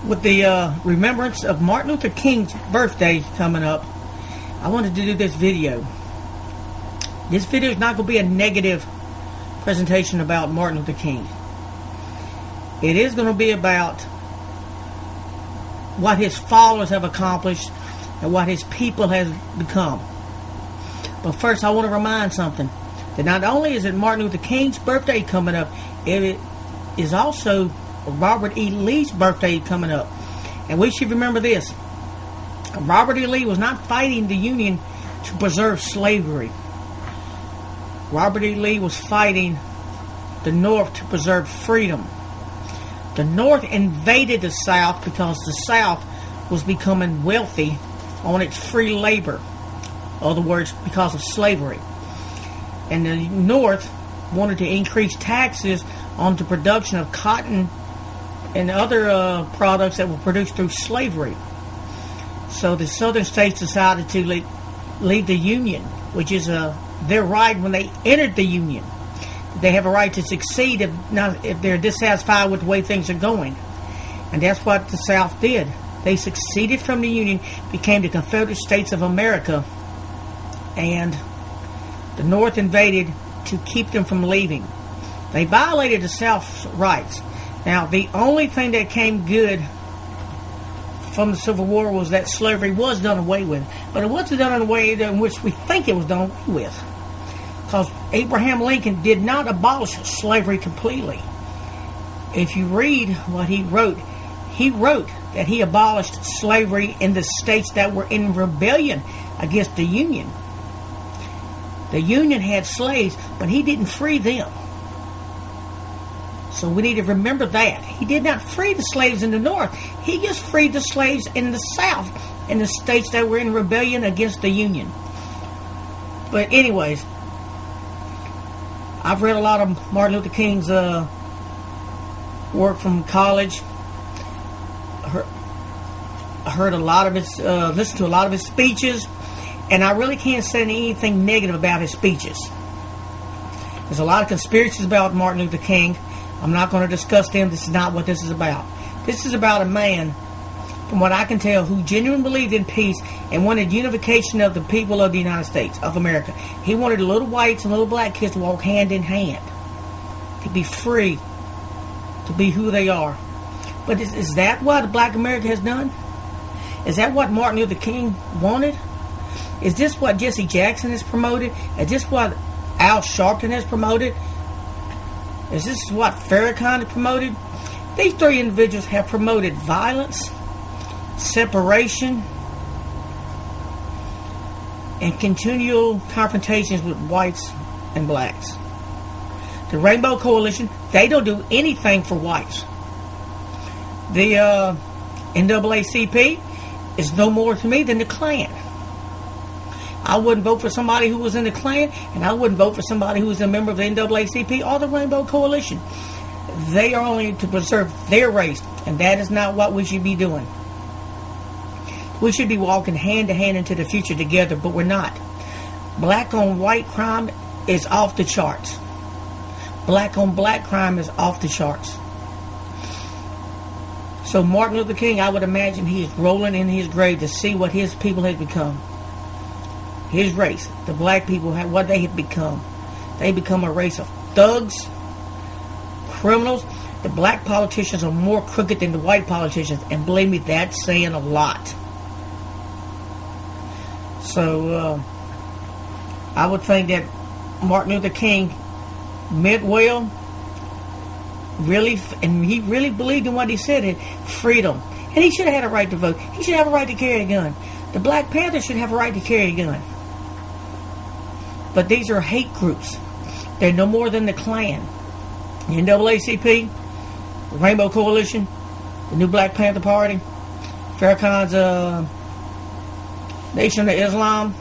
with the remembrance of Martin Luther King's birthday coming up, I wanted to do this video. This video is not going to be a negative presentation about Martin Luther King. It is going to be about what his followers have accomplished and what his people has become. But first, I want to remind something. That not only is it Martin Luther King's birthday coming up, it is also Robert E. Lee's birthday coming up. And we should remember this. Robert E. Lee was not fighting the Union to preserve slavery. Robert E. Lee was fighting the North to preserve freedom. The North invaded the South because the South was becoming wealthy on its free labor. In other words, because of slavery. And the North wanted to increase taxes on the production of cotton and other products that were produced through slavery. So the southern states decided to leave the Union, which is their right when they entered the Union. They have a right to succeed if they're dissatisfied with the way things are going. And that's what the South did. They succeeded from the Union, became the Confederate States of America, and the North invaded to keep them from leaving. They violated the South's rights. Now, the only thing that came good from the Civil War was that slavery was done away with. But it wasn't done in a way in which we think it was done away with. Because Abraham Lincoln did not abolish slavery completely. If you read what he wrote that he abolished slavery in the states that were in rebellion against the Union. The Union had slaves, but he didn't free them. So we need to remember that. He did not free the slaves in the North. He just freed the slaves in the South, in the states that were in rebellion against the Union. But anyways, I've read a lot of Martin Luther King's work from college. I heard a lot of his, listened to a lot of his speeches. And I really can't say anything negative about his speeches. There's a lot of conspiracies about Martin Luther King. I'm not going to discuss them. This is not what this is about. This is about a man, from what I can tell, who genuinely believed in peace and wanted unification of the people of the United States of America. He wanted the little whites and little black kids to walk hand in hand, to be free, to be who they are. But is that what Black America has done? Is that what Martin Luther King wanted? Is this what Jesse Jackson has promoted? Is this what Al Sharpton has promoted? Is this what Farrakhan has promoted? These three individuals have promoted violence, separation, and continual confrontations with whites and blacks. The Rainbow Coalition, they don't do anything for whites. The NAACP is no more to me than the Klan. I wouldn't vote for somebody who was in the Klan, and I wouldn't vote for somebody who was a member of the NAACP or the Rainbow Coalition. They are only to preserve their race, and that is not what we should be doing. We should be walking hand to hand into the future together, but we're not. Black on white crime is off the charts. Black on black crime is off the charts. So Martin Luther King, I would imagine he is rolling in his grave to see what his people have become. His race, the black people, what they have become. They become a race of thugs, criminals. The black politicians are more crooked than the white politicians. And believe me, that's saying a lot. So, I would think that Martin Luther King meant well. Really, and he really believed in what he said, freedom. And he should have had a right to vote. He should have a right to carry a gun. The Black Panthers should have a right to carry a gun. But these are hate groups. They're no more than the Klan. The NAACP, the Rainbow Coalition, the New Black Panther Party, Farrakhan's Nation of Islam,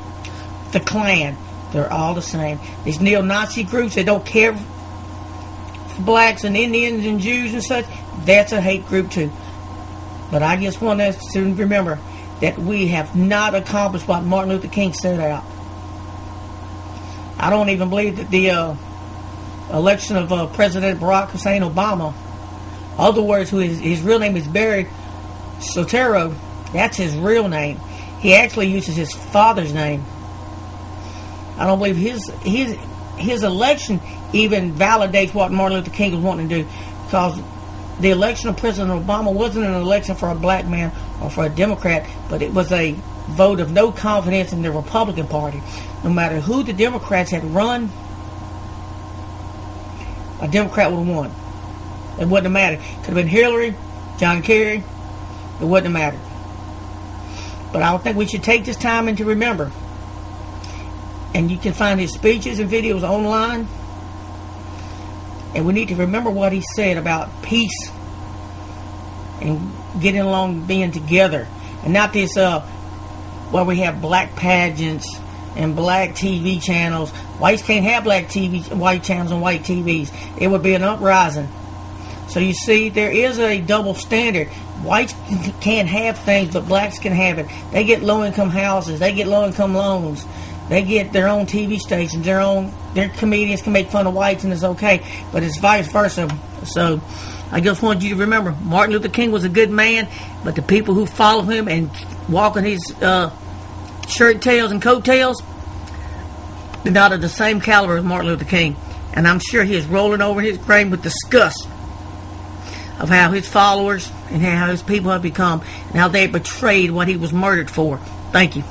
the Klan. They're all the same. These neo-Nazi groups that don't care for blacks and Indians and Jews and such, that's a hate group too. But I just want us to remember that we have not accomplished what Martin Luther King set out. I don't even believe that the election of President Barack Hussein Obama, other words, his real name is Barack Sotero, that's his real name. He actually uses his father's name. I don't believe his election even validates what Martin Luther King was wanting to do, because the election of President Obama wasn't an election for a black man or for a Democrat, but it was a vote of no confidence in the Republican Party. No matter who the Democrats had run, a Democrat would have won. It wouldn't have mattered. Could have been Hillary, John Kerry. It wouldn't have mattered. But I don't think we should take this time and to remember. And you can find his speeches and videos online. And we need to remember what he said about peace and getting along, being together. And not this, where we have black pageants and black TV channels. Whites can't have white channels and white TVs. It would be an uprising. So you see, there is a double standard. Whites can't have things, but blacks can have it. They get low-income houses. They get low-income loans. They get their own TV stations. Their comedians can make fun of whites, and it's okay. But it's vice versa. So I just want you to remember, Martin Luther King was a good man, but the people who follow him and walk on his shirt tails and coat tails, they're not of the same caliber as Martin Luther King. And I'm sure he is rolling over in his grave with disgust of how his followers and how his people have become and how they betrayed what he was murdered for. Thank you.